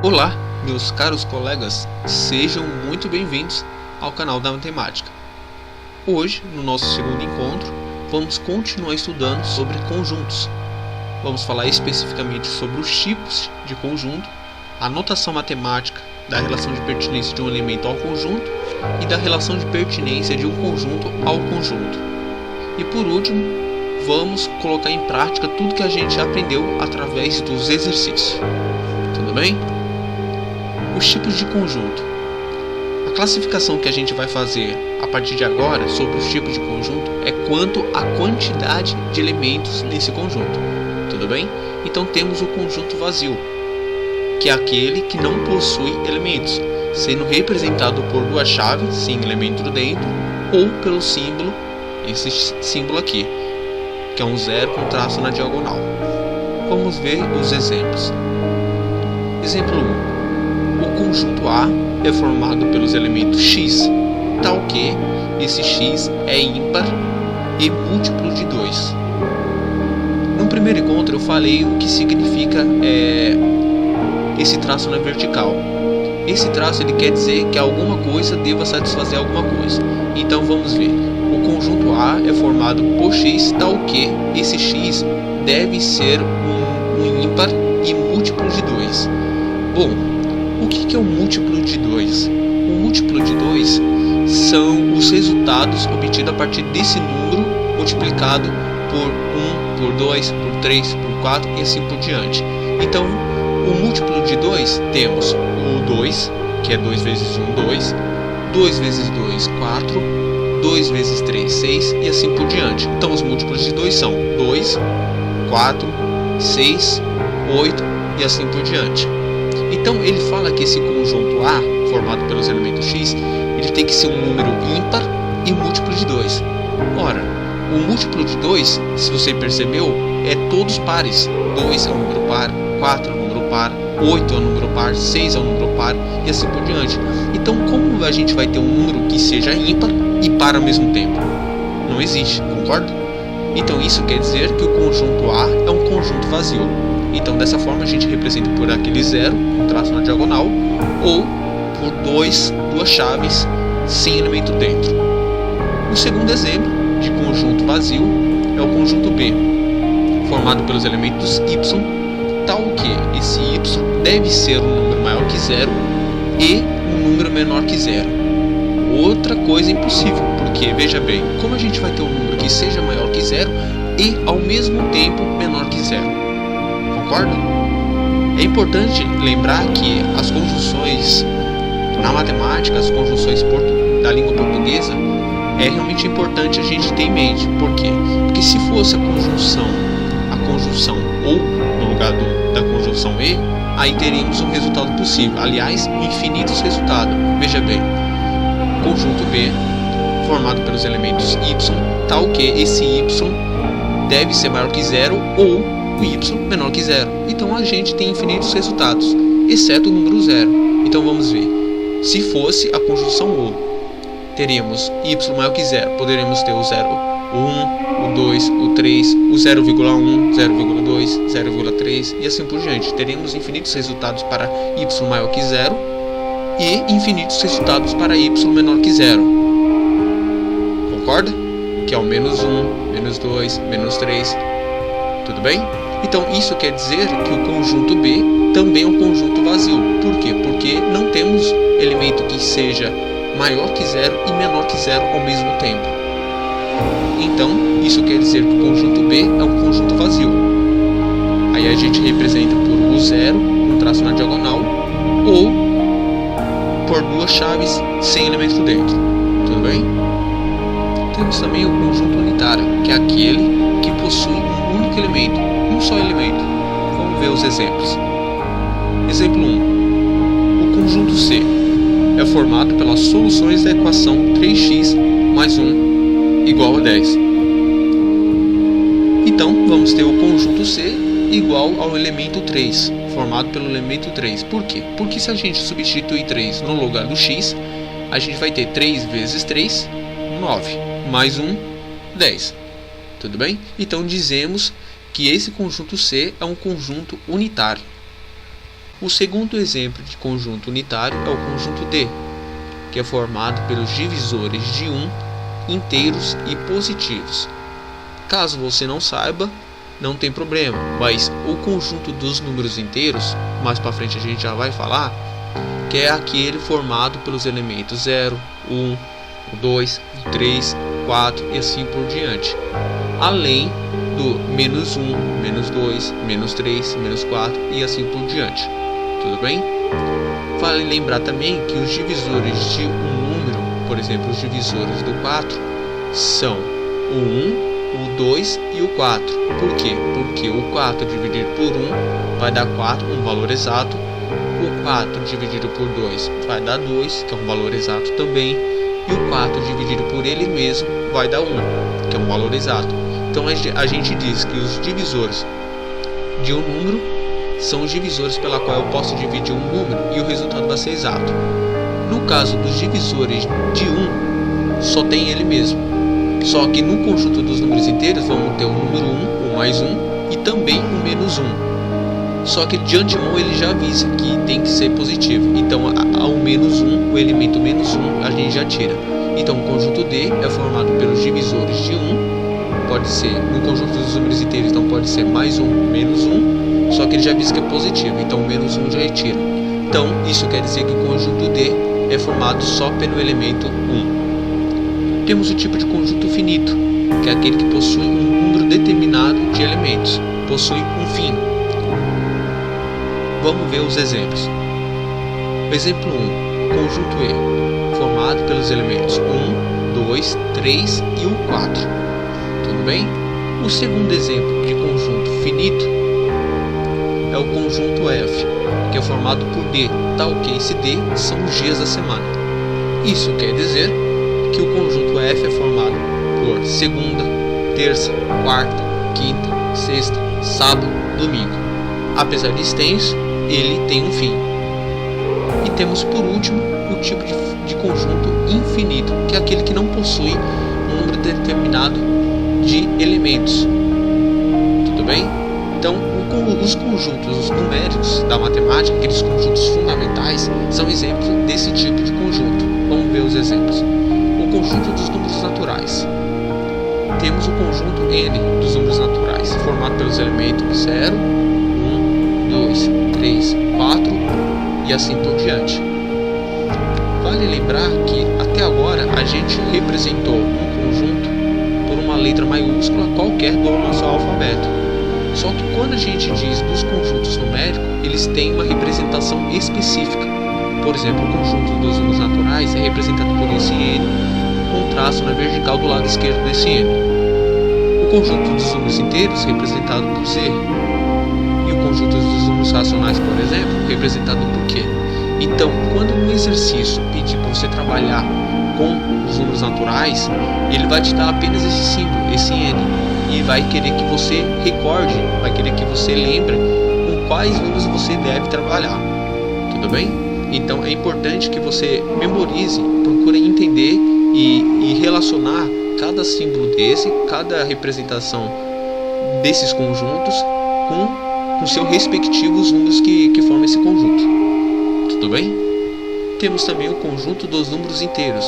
Olá, meus caros colegas, sejam muito bem-vindos ao canal da Matemática. Hoje, no nosso segundo encontro, vamos continuar estudando sobre conjuntos. Vamos falar especificamente sobre os tipos de conjunto, a notação matemática da relação de pertinência de um elemento ao conjunto e da relação de pertinência de um conjunto ao conjunto. E por último, vamos colocar em prática tudo que a gente aprendeu através dos exercícios. Tudo bem? Os tipos de conjunto. A classificação que a gente vai fazer a partir de agora sobre os tipos de conjunto é quanto à quantidade de elementos nesse conjunto. Tudo bem? Então temos o conjunto vazio, que é aquele que não possui elementos, sendo representado por duas chaves sem elemento dentro ou pelo símbolo, esse símbolo aqui, que é um zero com traço na diagonal. Vamos ver os exemplos. Exemplo 1. O conjunto A é formado pelos elementos x, tal que esse x é ímpar e múltiplo de 2. No primeiro encontro eu falei o que significa esse traço na vertical. Esse traço ele quer dizer que alguma coisa deva satisfazer alguma coisa. Então vamos ver. O conjunto A é formado por x, tal que esse x deve ser um ímpar e múltiplo de 2. Bom, o que é o múltiplo de 2? O múltiplo de 2 são os resultados obtidos a partir desse número multiplicado por 1, por 2, por 3, por 4 e assim por diante. Então, o múltiplo de 2 temos o 2, que é 2 vezes 1, 2, 2 vezes 2, 4, 2 vezes 3, 6 e assim por diante. Então, os múltiplos de 2 são 2, 4, 6, 8 e assim por diante. Então ele fala que esse conjunto A, formado pelos elementos x, ele tem que ser um número ímpar e múltiplo de 2. Ora, o múltiplo de 2, se você percebeu, é todos pares. 2 é um número par, 4 é um número par, 8 é um número par, 6 é um número par e assim por diante. Então como a gente vai ter um número que seja ímpar e par ao mesmo tempo? Não existe, concorda? Então isso quer dizer que o conjunto A é um conjunto vazio. Então dessa forma a gente representa por aquele zero, um traço na diagonal, ou por duas chaves sem elemento dentro. O segundo exemplo de conjunto vazio é o conjunto B, formado pelos elementos y, tal que esse y deve ser um número maior que zero e um número menor que zero. Outra coisa impossível, porque veja bem, como a gente vai ter um número que seja maior que zero e ao mesmo tempo menor que zero? Concorda? É importante lembrar que as conjunções na matemática, as conjunções da língua portuguesa, é realmente importante a gente ter em mente. Por quê? Porque se fosse a conjunção ou no lugar da conjunção e, aí teríamos um resultado possível. Aliás, infinitos resultados. Veja bem, conjunto B, formado pelos elementos y, tal que esse y deve ser maior que zero ou o y menor que zero. Então a gente tem infinitos resultados, exceto o número zero. Então vamos ver. Se fosse a conjunção ou, teríamos y maior que zero. Poderíamos ter o 0, o 1, o 2, o 3, o 0,1, 0,2, 0,3 e assim por diante. Teríamos infinitos resultados para y maior que zero e infinitos resultados para y menor que zero. Concorda? Que é o menos 1, menos 2, menos 3. Tudo bem? Então isso quer dizer que o conjunto B também é um conjunto vazio. Por quê? Porque não temos elemento que seja maior que zero e menor que zero ao mesmo tempo. Então isso quer dizer que o conjunto B é um conjunto vazio. Aí a gente representa por o zero, um traço na diagonal, ou por duas chaves sem elemento dentro. Tudo bem? Temos também o conjunto unitário, que é aquele que possui um único elemento, um só elemento. Vamos ver os exemplos. Exemplo 1. O conjunto C é formado pelas soluções da equação 3x mais 1 igual a 10. Então, vamos ter o conjunto C igual ao elemento 3, formado pelo elemento 3. Por quê? Porque se a gente substituir 3 no lugar do x, a gente vai ter 3 vezes 3, 9, mais 1, 10. Tudo bem? Então dizemos que esse conjunto C é um conjunto unitário. O segundo exemplo de conjunto unitário é o conjunto D, que é formado pelos divisores de 1 inteiros e positivos. Caso você não saiba, não tem problema, mas o conjunto dos números inteiros, mais para frente a gente já vai falar, que é aquele formado pelos elementos 0, 1, 2, 3, 4 e assim por diante, além do menos 1, menos 2, menos 3, menos 4 e assim por diante. Tudo bem? Vale lembrar também que os divisores de um número, por exemplo, os divisores do 4, são o 1, o 2 e o 4. Por quê? Porque o 4 dividido por 1 vai dar 4, um valor exato. O 4 dividido por 2 vai dar 2, que é um valor exato também. E o 4 dividido por ele mesmo vai dar 1, que é um valor exato. Então a gente diz que os divisores de um número são os divisores pela qual eu posso dividir um número e o resultado vai ser exato. No caso dos divisores de 1, só tem ele mesmo. Só que no conjunto dos números inteiros vamos ter o número 1, o mais 1 e também o menos 1. Só que de antemão ele já avisa que tem que ser positivo. Então ao menos 1, o elemento menos 1 a gente já tira. Então o conjunto D é formado pelos divisores de 1. Pode ser, no conjunto dos números inteiros, então pode ser mais 1, menos 1. Só que ele já avisa que é positivo, então o menos 1 já retira. Então isso quer dizer que o conjunto D é formado só pelo elemento 1. Temos o tipo de conjunto finito, que é aquele que possui um número determinado de elementos, possui um fim. Vamos ver os exemplos. O exemplo 1, conjunto E, formado pelos elementos 1, 2, 3 e o 4. Tudo bem? O segundo exemplo de conjunto finito é o conjunto F, que é formado por D, tal que esse D são os dias da semana. Isso quer dizer que o conjunto F é formado por segunda, terça, quarta, quinta, sexta, sábado, domingo. Apesar de extenso, ele tem um fim. E temos por último o tipo de conjunto infinito, que é aquele que não possui um número determinado de elementos. Tudo bem? Então, os conjuntos numéricos da matemática, aqueles conjuntos fundamentais, são exemplos desse tipo de conjunto. Vamos ver os exemplos. O conjunto dos números naturais. Temos o conjunto N dos números naturais, formado pelos elementos 0, 1, 2, 3, 4 e assim por diante. Vale lembrar que até agora a gente representou um conjunto por uma letra maiúscula qualquer do nosso alfabeto. Só que quando a gente diz dos conjuntos numéricos, eles têm uma representação específica. Por exemplo, o conjunto dos números naturais é representado por esse N, com um traço na vertical do lado esquerdo desse N. O conjunto dos números inteiros representado por Z. E o conjunto dos números racionais, por exemplo, representado por Q. Então, quando no exercício pedir para você trabalhar com os números naturais, ele vai te dar apenas esse símbolo, esse N, e vai querer que você recorde, vai querer que você lembre com quais números você deve trabalhar. Tudo bem? Então é importante que você memorize, procure entender e relacionar cada símbolo desse, cada representação desses conjuntos com seus respectivos números que formam esse conjunto. Tudo bem? Temos também o conjunto dos números inteiros,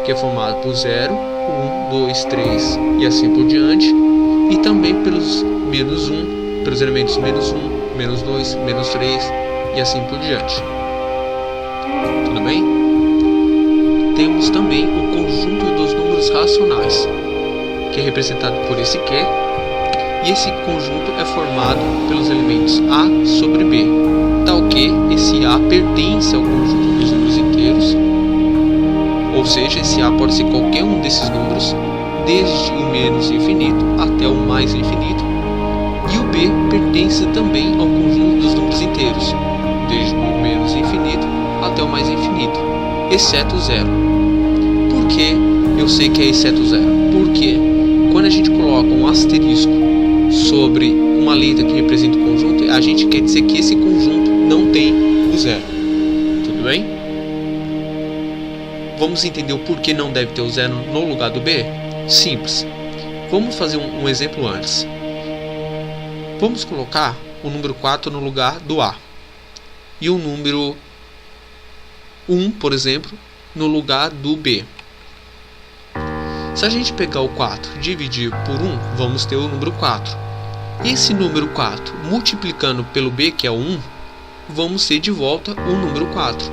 que é formado por 0, 1, 2, 3 e assim por diante, e também pelos menos 1, pelos elementos menos 1, menos 2, menos 3 e assim por diante. Tudo bem? Temos também o conjunto dos números racionais, que é representado por esse Q, e esse conjunto é formado pelos elementos A sobre B, tal que esse A pertence ao conjunto dos números inteiros, ou seja, esse A pode ser qualquer um desses números, desde o menos infinito até o mais infinito, e o B pertence também ao conjunto dos números inteiros, desde o menos infinito até o mais infinito, exceto zero. Por que eu sei que é exceto zero? Porque quando a gente coloca um asterisco sobre um uma letra que representa o conjunto, a gente quer dizer que esse conjunto não tem o zero. Tudo bem? Vamos entender o porquê não deve ter o zero no lugar do B? Simples. Vamos fazer um exemplo antes. Vamos colocar o número 4 no lugar do A. E o número 1, por exemplo, no lugar do B. Se a gente pegar o 4 e dividir por 1, vamos ter o número 4. Esse número 4 multiplicando pelo B, que é o 1, vamos ter de volta o número 4.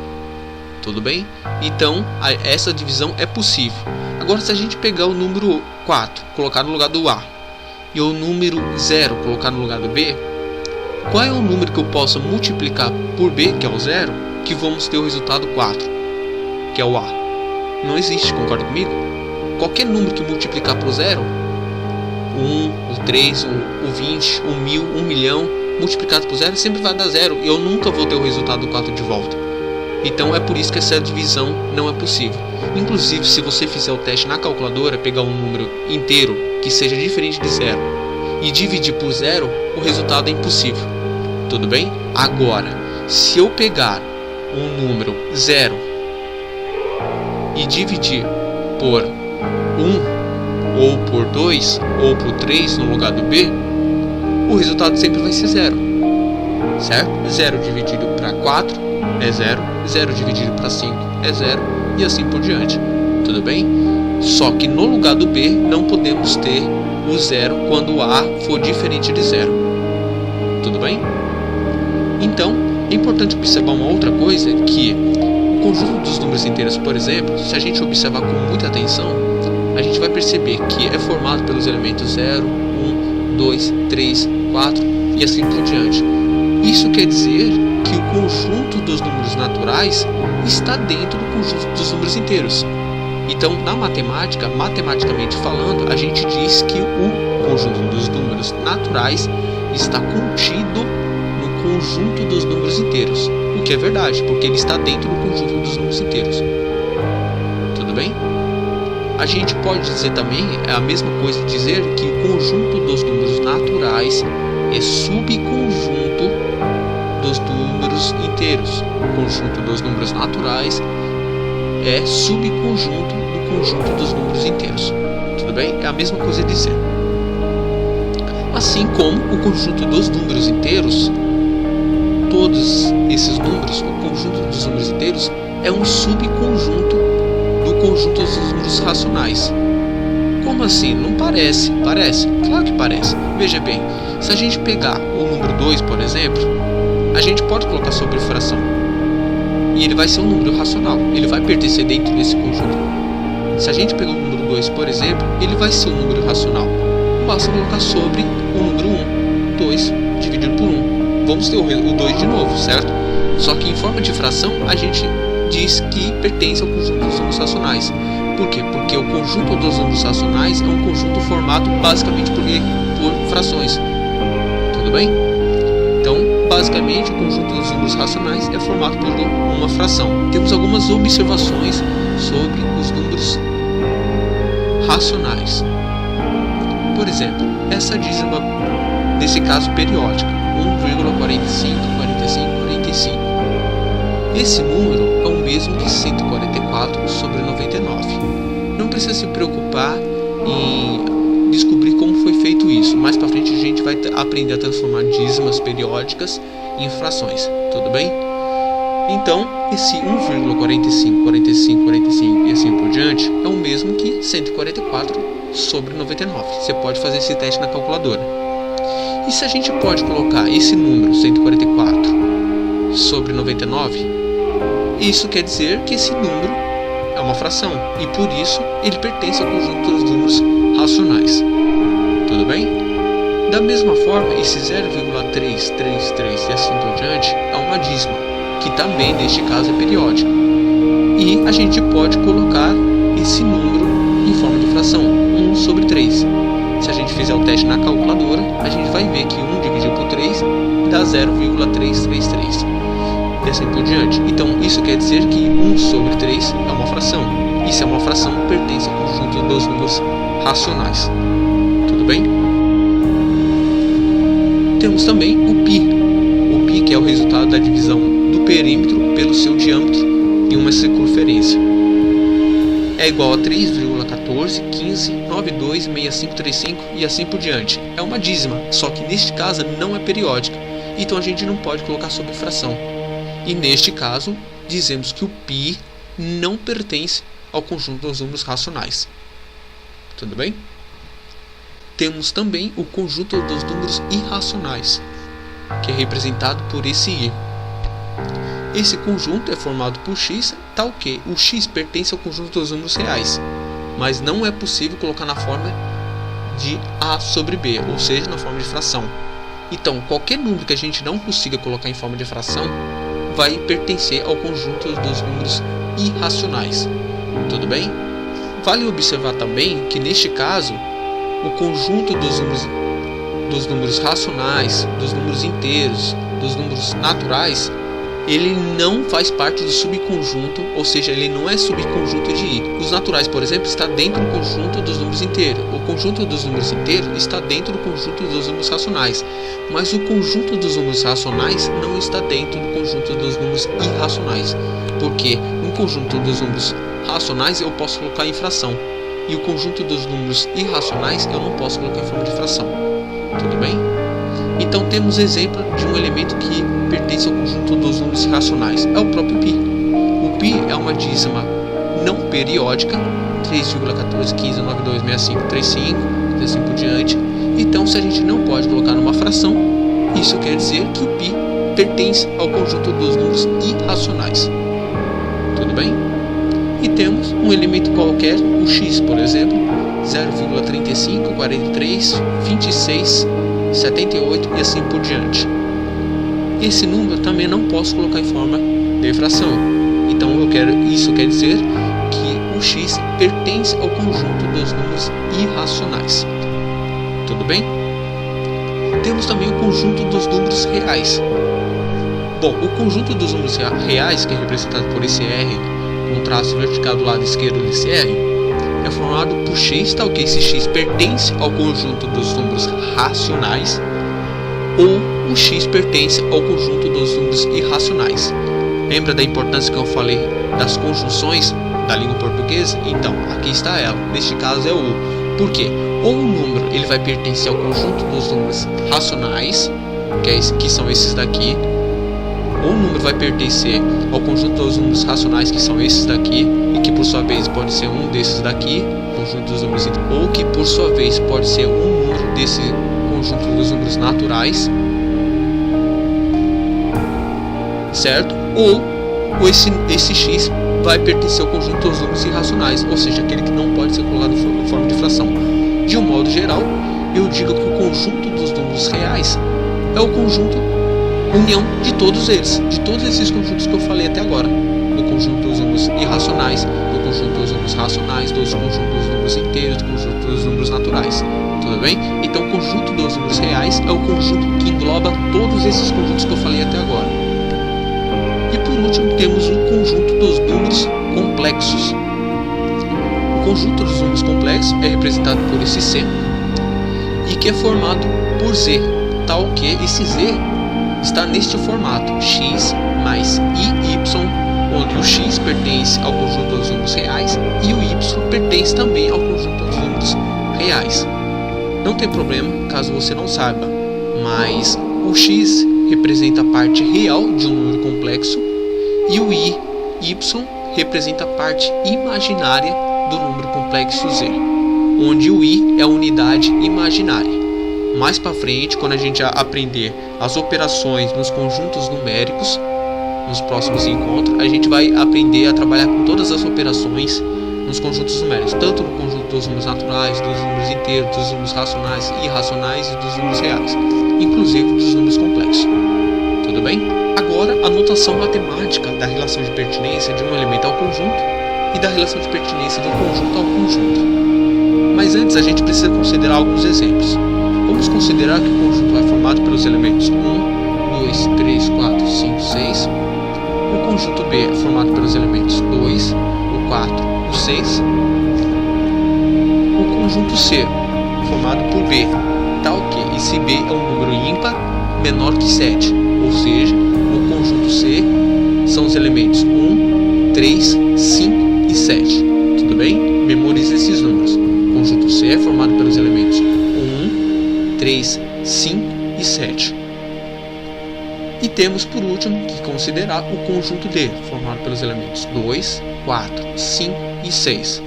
Tudo bem? Então, essa divisão é possível. Agora, se a gente pegar o número 4, colocar no lugar do A, e o número 0 colocar no lugar do B, qual é o número que eu possa multiplicar por B, que é o 0, que vamos ter o resultado 4, que é o A? Não existe, concorda comigo? Qualquer número que multiplicar por 0, 1, o 3, o 20, o 1000, 1 milhão, multiplicado por 0 sempre vai dar 0, e eu nunca vou ter o resultado 4 de volta. Então é por isso que essa divisão não é possível. Inclusive, se você fizer o teste na calculadora, pegar um número inteiro que seja diferente de 0 e dividir por 0, o resultado é impossível. Tudo bem? Agora, se eu pegar um número 0 e dividir por 1, ou por 2, ou por 3 no lugar do B, o resultado sempre vai ser 0. Certo? 0 dividido para 4 é 0, 0 dividido para 5 é 0, e assim por diante. Tudo bem? Só que no lugar do B não podemos ter o 0 quando o A for diferente de 0. Tudo bem? Então, é importante observar uma outra coisa, que o conjunto dos números inteiros, por exemplo, se a gente observar com muita atenção, a gente vai perceber que é formado pelos elementos 0, 1, 2, 3, 4 e assim por diante. Isso quer dizer que o conjunto dos números naturais está dentro do conjunto dos números inteiros. Então, na matemática, matematicamente falando, a gente diz que o conjunto dos números naturais está contido no conjunto dos números inteiros. O que é verdade, porque ele está dentro do conjunto dos números inteiros. Tudo bem? A gente pode dizer também, é a mesma coisa dizer que o conjunto dos números naturais é subconjunto dos números inteiros. O conjunto dos números naturais é subconjunto do conjunto dos números inteiros. Tudo bem? É a mesma coisa dizer. Assim como o conjunto dos números inteiros, todos esses números, o conjunto dos números inteiros é um subconjunto do conjunto dos números racionais. Como assim? Não parece? Parece? Claro que parece. Veja bem, se a gente pegar o número 2, por exemplo, a gente pode colocar sobre fração e ele vai ser um número racional, ele vai pertencer dentro desse conjunto. Se a gente pegar o número 2, por exemplo, ele vai ser um número racional. Basta colocar sobre o número 1, 2 dividido por 1. Vamos ter o 2 de novo, certo? Só que em forma de fração a gente diz que pertence ao conjunto dos números racionais. Por quê? Porque o conjunto dos números racionais é um conjunto formado basicamente por frações. Tudo bem? Então, basicamente, o conjunto dos números racionais é formado por uma fração. Temos algumas observações sobre os números racionais. Por exemplo, essa dízima, nesse caso periódica, 1,45, 45, 45. Esse número é o mesmo que 144 sobre 99. Não precisa se preocupar em descobrir como foi feito isso. Mais para frente a gente vai aprender a transformar dízimas periódicas em frações. Tudo bem? Então, esse 1,45, 45, 45 e assim por diante é o mesmo que 144 sobre 99. Você pode fazer esse teste na calculadora. E se a gente pode colocar esse número 144 sobre 99, isso quer dizer que esse número é uma fração e por isso ele pertence ao conjunto dos números racionais. Tudo bem? Da mesma forma, esse 0,333 e assim por diante é uma dízima, que também neste caso é periódica. E a gente pode colocar esse número em forma de fração, 1 sobre 3. Se a gente fizer o teste na calculadora, a gente vai ver que 1 dividido por 3 dá 0,333. E assim por diante. Então, isso quer dizer que 1 sobre 3 é uma fração. E se é uma fração, pertence ao conjunto dos números racionais. Tudo bem? temos também o π, que é o resultado da divisão do perímetro pelo seu diâmetro em uma circunferência. É igual a 3,14, 15, 92, 6535 e assim por diante. É uma dízima, só que neste caso não é periódica, então a gente não pode colocar sob fração. E neste caso, dizemos que o π não pertence ao conjunto dos números racionais. Tudo bem? Temos também o conjunto dos números irracionais, que é representado por esse i. Esse conjunto é formado por x, tal que o x pertence ao conjunto dos números reais, mas não é possível colocar na forma de a sobre b, ou seja, na forma de fração. Então, qualquer número que a gente não consiga colocar em forma de fração vai pertencer ao conjunto dos números irracionais. Tudo bem? Vale observar também que neste caso, o conjunto dos números racionais, dos números inteiros, dos números naturais, ele não faz parte do subconjunto, ou seja, ele não é subconjunto de i. Os naturais, por exemplo, está dentro do conjunto dos números inteiros. O conjunto dos números inteiros está dentro do conjunto dos números racionais, mas o conjunto dos números racionais não está dentro do conjunto dos números irracionais, porque no conjunto dos números racionais eu posso colocar em fração, e o conjunto dos números irracionais eu não posso colocar em forma de fração. Tudo bem? Então temos exemplo de um elemento que pertence ao conjunto dos números racionais, é o próprio π. O π é uma dízima não periódica, 3,14, 15, 92, 65, 35, e assim por diante. Então, se a gente não pode colocar numa fração, isso quer dizer que o π pertence ao conjunto dos números irracionais. Tudo bem? E temos um elemento qualquer, o x, por exemplo, 0,35, 43, 26, 78 e assim por diante. Esse número também não posso colocar em forma de fração. Então isso quer dizer que o x pertence ao conjunto dos números irracionais. Tudo bem? Temos também o conjunto dos números reais. Bom, o conjunto dos números reais, que é representado por esse R, com um traço vertical do lado esquerdo desse R, é formado por x, tal que esse x pertence ao conjunto dos números racionais, ou o x pertence ao conjunto dos números irracionais. Lembra da importância que eu falei das conjunções da língua portuguesa? Então, aqui está ela. Neste caso é o. Por quê? Ou o número ele vai pertencer ao conjunto dos números racionais, que são esses daqui, ou o número vai pertencer ao conjunto dos números racionais, que são esses daqui, e que por sua vez pode ser um desses daqui, conjunto dos números, ou que por sua vez pode ser um número desse conjunto dos números naturais, certo? Ou esse x vai pertencer ao conjunto dos números irracionais, ou seja, aquele que não pode ser colocado em forma de fração. De um modo geral, eu digo que o conjunto dos números reais é o conjunto união de todos eles, de todos esses conjuntos que eu falei até agora, do conjunto dos números irracionais, do conjunto dos números racionais, do conjunto dos números inteiros, do conjunto dos números naturais. Tudo bem? Então, o conjunto dos números reais é o conjunto que engloba todos esses conjuntos que eu falei até agora. E por último, temos o conjunto dos números complexos. O conjunto dos números complexos é representado por esse C, e que é formado por Z, tal que esse Z está neste formato, x mais iy, onde o x pertence ao conjunto dos números reais e o y pertence também ao conjunto dos números reais. Não tem problema caso você não saiba, mas o x representa a parte real de um número complexo e o y representa a parte imaginária do número complexo z, onde o i é a unidade imaginária. Mais para frente, quando a gente aprender as operações nos conjuntos numéricos, nos próximos encontros, a gente vai aprender a trabalhar com todas as operações nos conjuntos numéricos, tanto no conjunto dos números naturais, dos números inteiros, dos números racionais, irracionais e dos números reais, inclusive dos números complexos. Tudo bem? Agora, a notação matemática da relação de pertinência de um elemento ao conjunto e da relação de pertinência de um conjunto ao conjunto. Mas antes, a gente precisa considerar alguns exemplos. Vamos considerar que o conjunto é formado pelos elementos 1, 2, 3, 4, 5, 6. O conjunto B é formado pelos elementos 2, o 4, o 6. O conjunto C, formado por B, tal que se B é um número ímpar menor que 7, ou seja, o conjunto C são os elementos 1, 3, 5 e 7. Tudo bem? Memorize esses números. O conjunto C é formado pelos elementos 1, 3, 5 e 7. E temos por último que considerar o conjunto D, formado pelos elementos 2, 4, 5 e 6.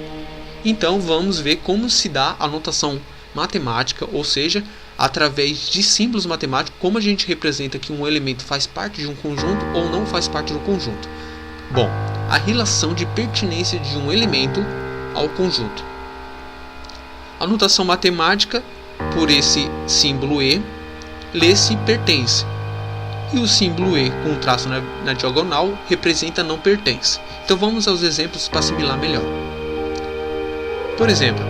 Então vamos ver como se dá a notação matemática, ou seja, através de símbolos matemáticos, como a gente representa que um elemento faz parte de um conjunto ou não faz parte do conjunto. Bom, a relação de pertinência de um elemento ao conjunto. A notação matemática, por esse símbolo E, lê-se pertence. E o símbolo E com um traço na diagonal representa não pertence. Então vamos aos exemplos para assimilar melhor. Por exemplo,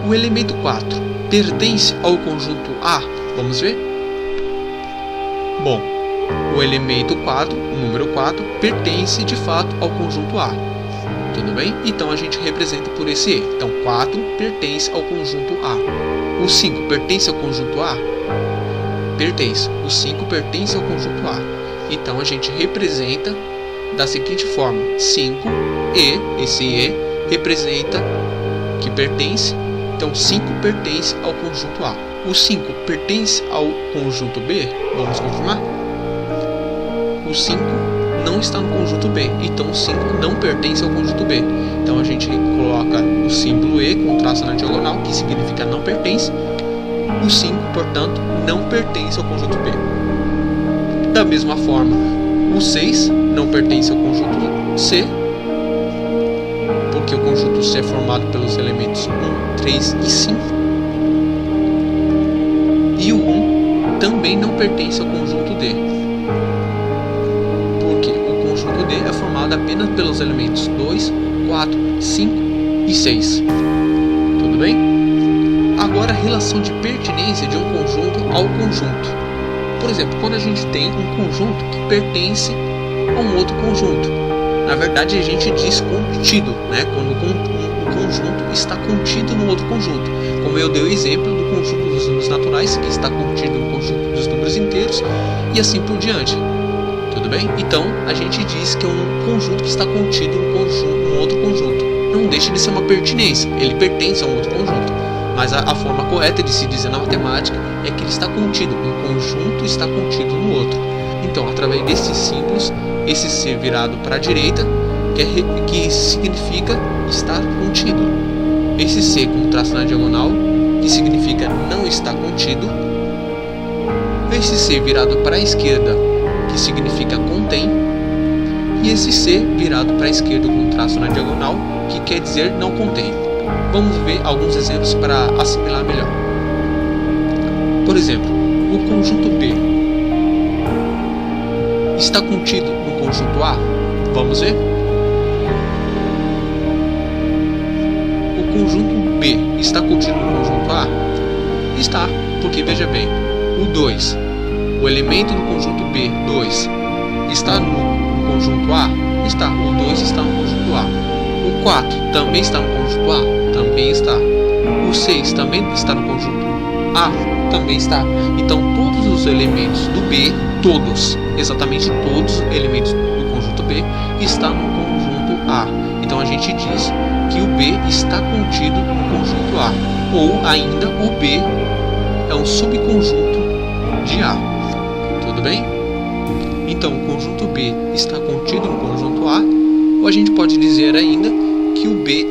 o elemento 4 pertence ao conjunto A? Vamos ver? Bom, o elemento 4, o número 4, pertence de fato ao conjunto A. Tudo bem? Então a gente representa por esse E. Então 4 pertence ao conjunto A. O 5 pertence ao conjunto A? Pertence. O 5 pertence ao conjunto A. Então a gente representa da seguinte forma: 5 e esse E representa que pertence. Então 5 pertence ao conjunto A. O 5 pertence ao conjunto B? Vamos confirmar? O 5 não está no conjunto B, então o 5 não pertence ao conjunto B. Então a gente coloca o símbolo E com traço na diagonal, que significa não pertence. O 5, portanto, não pertence ao conjunto B. Da mesma forma, o 6 não pertence ao conjunto C, porque o conjunto C é formado pelos elementos 1, 3 e 5. E o 1 também não pertence ao conjunto D, porque o conjunto D é formado apenas pelos elementos 2, 4, 5 e 6. Tudo bem? Agora, a relação de pertinência de um conjunto ao conjunto. Por exemplo, quando a gente tem um conjunto que pertence a um outro conjunto. Na verdade, a gente diz contido, né? Quando um conjunto está contido no outro conjunto. Como eu dei o exemplo do conjunto dos números naturais, que está contido no conjunto dos números inteiros, e assim por diante. Tudo bem? Então, a gente diz que é um conjunto que está contido num outro conjunto. Não deixa de ser uma pertinência, ele pertence a um outro conjunto. Mas a forma correta de se dizer na matemática é que ele está contido, um conjunto está contido no outro. Então, através desses símbolos, esse C virado para a direita, que significa estar contido. Esse C com traço na diagonal, que significa não está contido. Esse C virado para a esquerda, que significa contém. E esse C virado para a esquerda com traço na diagonal, que quer dizer não contém. Vamos ver alguns exemplos para assimilar melhor. Por exemplo, o conjunto B está contido no conjunto A? Vamos ver? O conjunto B está contido no conjunto A? Está, porque veja bem, o 2, o elemento do conjunto B, 2, está no conjunto A? Está, o 2 está no conjunto A. O 4 também está no conjunto A? Também está. O 6 também está no conjunto A? Também está. Então todos os elementos do B, todos, exatamente todos os elementos do conjunto B estão no conjunto A. Então a gente diz que o B está contido no conjunto A. Ou ainda o B é um subconjunto de A. Tudo bem? Então o conjunto B está contido no conjunto A. Ou a gente pode dizer ainda que o B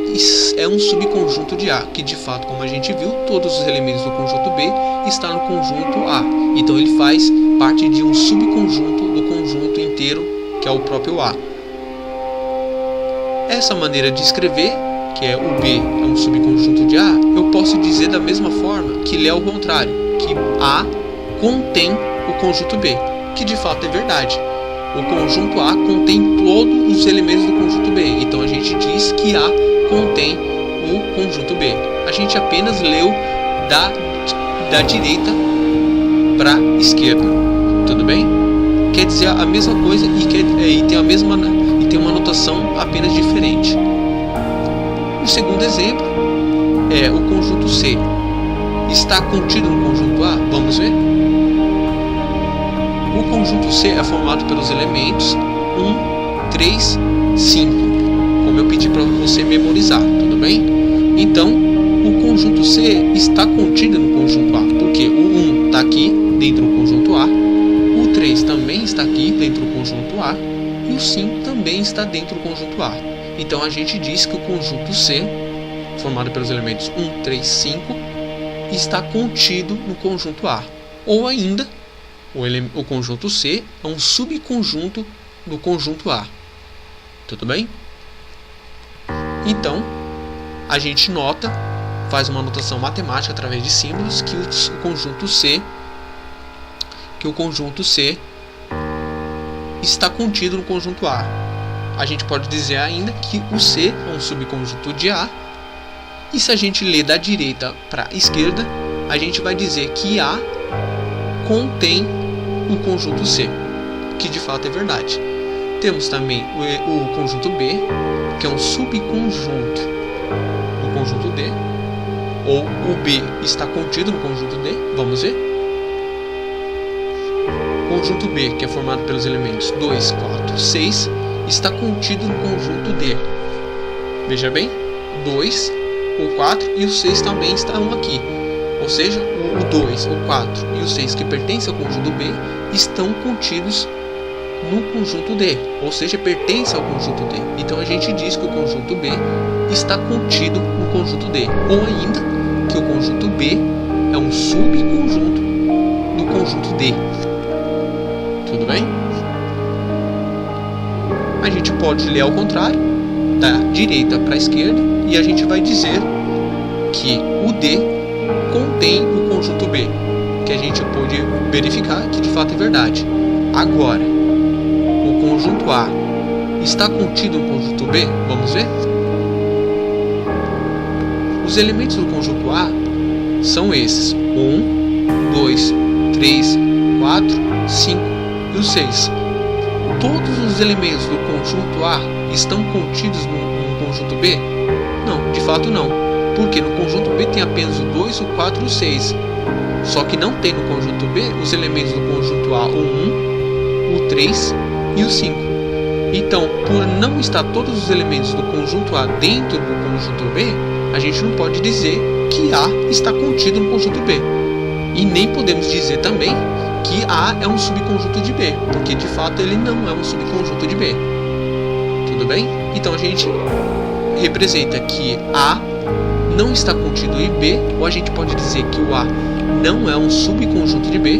é um subconjunto de A, que de fato, como a gente viu, todos os elementos do conjunto B estão no conjunto A. Então ele faz parte de um subconjunto do conjunto inteiro, que é o próprio A. Essa maneira de escrever, que é o B é um subconjunto de A, eu posso dizer da mesma forma que ele é o contrário, que A contém o conjunto B, que de fato é verdade. O conjunto A contém todos os elementos do conjunto B. Então a gente diz que A contém o conjunto B. A gente apenas leu da direita para a esquerda. Tudo bem? Quer dizer a mesma coisa e tem uma notação apenas diferente. O segundo exemplo é o conjunto C. está contido no conjunto A? Vamos ver. O conjunto C é formado pelos elementos 1, 3, 5, como eu pedi para você memorizar, tudo bem? Então, o conjunto C está contido no conjunto A, porque o 1 está aqui dentro do conjunto A, o 3 também está aqui dentro do conjunto A, e o 5 também está dentro do conjunto A. Então, a gente diz que o conjunto C, formado pelos elementos 1, 3, 5, está contido no conjunto A. Ou ainda, o conjunto C é um subconjunto do conjunto A. Tudo bem? Então, a gente nota, faz uma anotação matemática através de símbolos que o conjunto C está contido no conjunto A. A gente pode dizer ainda que o C é um subconjunto de A. E se a gente ler da direita para a esquerda, a gente vai dizer que A contém o conjunto C, que de fato é verdade. Temos também o conjunto B, que é um subconjunto do conjunto D, ou o B está contido no conjunto D. Vamos ver. O conjunto B, que é formado pelos elementos 2, 4, 6, está contido no conjunto D. Veja bem, 2, o 4 e o 6 também estão aqui. Ou seja, o 2, o 4 e o 6 que pertencem ao conjunto B estão contidos no conjunto D, ou seja, pertencem ao conjunto D. Então a gente diz que o conjunto B está contido no conjunto D, ou ainda que o conjunto B é um subconjunto do conjunto D. Tudo bem? A gente pode ler ao contrário, da direita para a esquerda, e a gente vai dizer que o D contém o conjunto B, que a gente pode verificar que de fato é verdade. Agora, o conjunto A está contido no conjunto B? Vamos ver? Os elementos do conjunto A são esses: 1, 2, 3, 4, 5 e o 6. Todos os elementos do conjunto A estão contidos no conjunto B? Não, de fato não. Porque no conjunto B tem apenas o 2, o 4 e o 6. Só que não tem no conjunto B os elementos do conjunto A, o 1, o 3 e o 5. Então, por não estar todos os elementos do conjunto A dentro do conjunto B, a gente não pode dizer que A está contido no conjunto B. E nem podemos dizer também que A é um subconjunto de B, porque de fato ele não é um subconjunto de B. Tudo bem? Então a gente representa que A não está contido em B, ou a gente pode dizer que o A não é um subconjunto de B.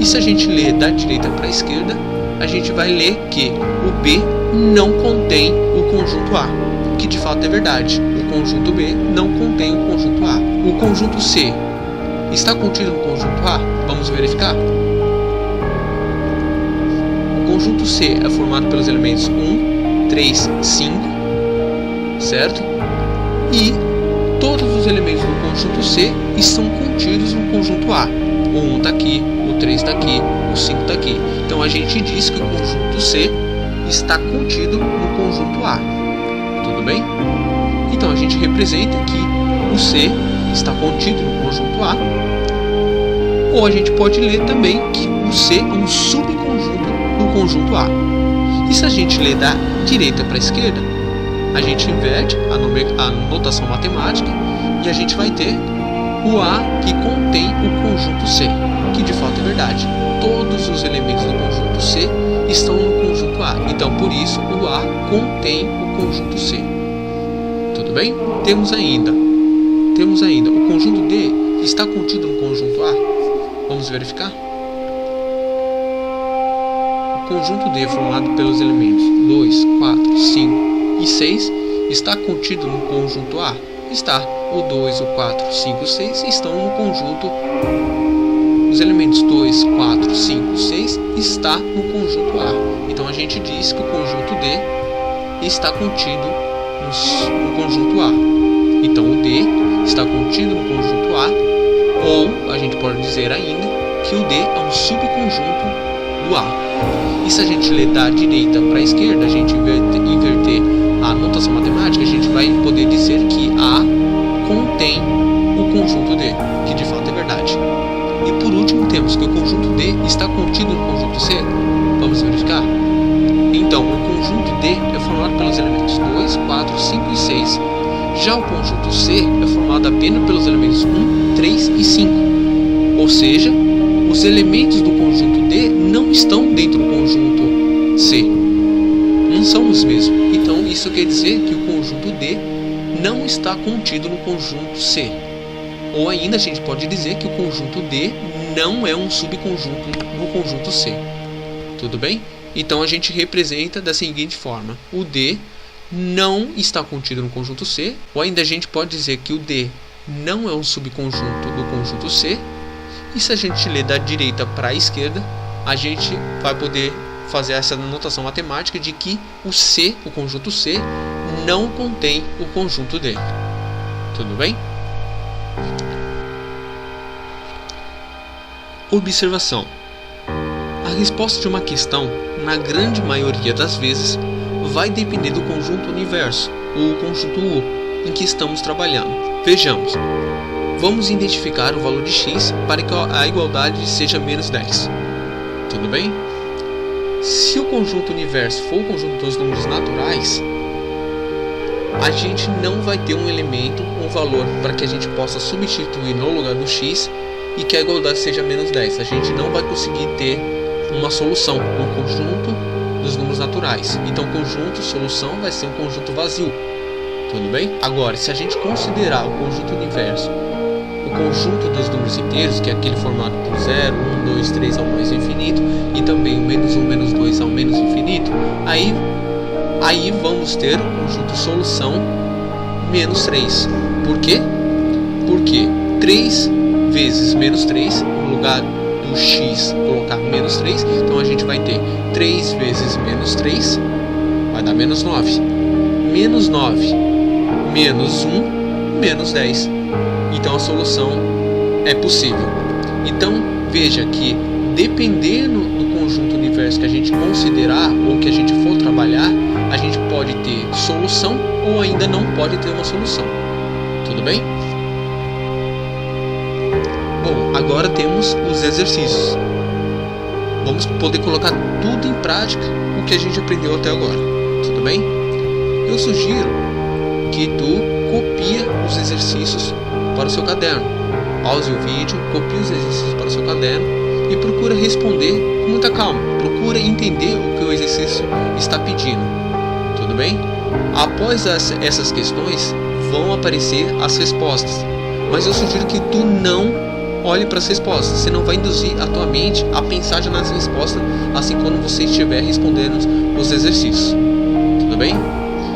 E se a gente ler da direita para a esquerda, a gente vai ler que o B não contém o conjunto A, que de fato é verdade. O conjunto B não contém o conjunto A. O conjunto C está contido no conjunto A? Vamos verificar. O conjunto C é formado pelos elementos 1, 3, 5, certo? E todos os elementos do conjunto C estão contidos no conjunto A. O 1 está aqui, o 3 está aqui, o 5 está aqui. Então a gente diz que o conjunto C está contido no conjunto A. Tudo bem? Então a gente representa que o C está contido no conjunto A. Ou a gente pode ler também que o C é um subconjunto do conjunto A. E se a gente ler da direita para a esquerda, a gente inverte a notação matemática e a gente vai ter o A que contém o conjunto C, que de fato é verdade. Todos os elementos do conjunto C estão no conjunto A. Então, por isso, o A contém o conjunto C. Tudo bem? Temos ainda o conjunto D está contido no conjunto A. Vamos verificar? O conjunto D, formado pelos elementos 2, 4, 5 e 6, está contido no conjunto A? Está. O 2, o 4, 5 e o 6 estão no conjunto. Os elementos 2, 4, 5 e 6 está no conjunto A. Então a gente diz que o conjunto D está contido no conjunto A. Então o D está contido no conjunto A, ou a gente pode dizer ainda que o D é um subconjunto do A. E se a gente ler da direita para a esquerda, a gente inverter a notação matemática, a gente vai poder dizer que A contém o conjunto D, que de fato contido no conjunto C? Vamos verificar? Então, o conjunto D é formado pelos elementos 2, 4, 5 e 6. Já o conjunto C é formado apenas pelos elementos 1, 3 e 5. Ou seja, os elementos do conjunto D não estão dentro do conjunto C. Não são os mesmos. Então, isso quer dizer que o conjunto D não está contido no conjunto C. Ou ainda a gente pode dizer que o conjunto D não é um subconjunto no conjunto C. Tudo bem? Então a gente representa da seguinte forma: o D não está contido no conjunto C, ou ainda a gente pode dizer que o D não é um subconjunto do conjunto C. E se a gente ler da direita para a esquerda, a gente vai poder fazer essa notação matemática de que o C, o conjunto C, não contém o conjunto D. Tudo bem? Observação: a resposta de uma questão, na grande maioria das vezes, vai depender do conjunto universo, ou conjunto U, em que estamos trabalhando. Vejamos. Vamos identificar o valor de x para que a igualdade seja menos 10. Tudo bem? Se o conjunto universo for o conjunto dos números naturais, a gente não vai ter um elemento, um valor para que a gente possa substituir no lugar do x e que a igualdade seja menos 10. A gente não vai conseguir ter uma solução no conjunto dos números naturais. Então, conjunto, solução vai ser um conjunto vazio. Tudo bem? Agora, se a gente considerar o conjunto universo o conjunto dos números inteiros, que é aquele formado por 0, 1, 2, 3 ao mais infinito, e também o menos 1, menos 2 ao menos infinito, aí vamos ter o conjunto solução menos 3. Por quê? Porque 3 vezes menos 3, no lugar do x colocar menos 3, então a gente vai ter 3 vezes menos 3, vai dar menos 9. Menos 9, menos 1, menos 10. Então a solução é possível. Então veja que dependendo do conjunto universo que a gente considerar ou que a gente for trabalhar, a gente pode ter solução ou ainda não pode ter uma solução. Tudo bem? Bom, agora temos os exercícios. Vamos poder colocar tudo em prática o que a gente aprendeu até agora. Tudo bem? Eu sugiro que tu copie os exercícios para o seu caderno. Pause o vídeo, copie os exercícios para o seu caderno e procura responder com muita calma. Procura entender o que o exercício está pedindo. Tudo bem? Após essas questões, vão aparecer as respostas. Mas eu sugiro que tu não olhe para as respostas. Você não vai induzir a tua mente a pensar já nas respostas assim quando você estiver respondendo os exercícios. Tudo bem?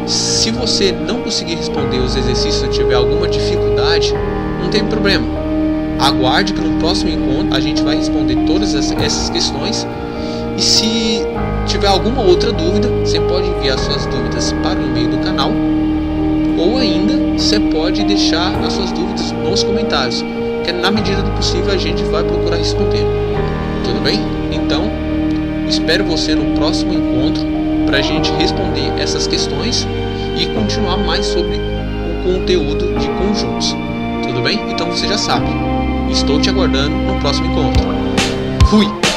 Se você não conseguir responder os exercícios ou tiver alguma dificuldade, não tem problema. Aguarde que no próximo encontro a gente vai responder todas essas questões. E se tiver alguma outra dúvida, você pode enviar suas dúvidas para o e-mail do canal. Ou ainda, você pode deixar as suas dúvidas nos comentários, que na medida do possível a gente vai procurar responder. Tudo bem? Então, espero você no próximo encontro para a gente responder essas questões e continuar mais sobre o conteúdo de conjuntos. Tudo bem? Então você já sabe. Estou te aguardando no próximo encontro. Fui!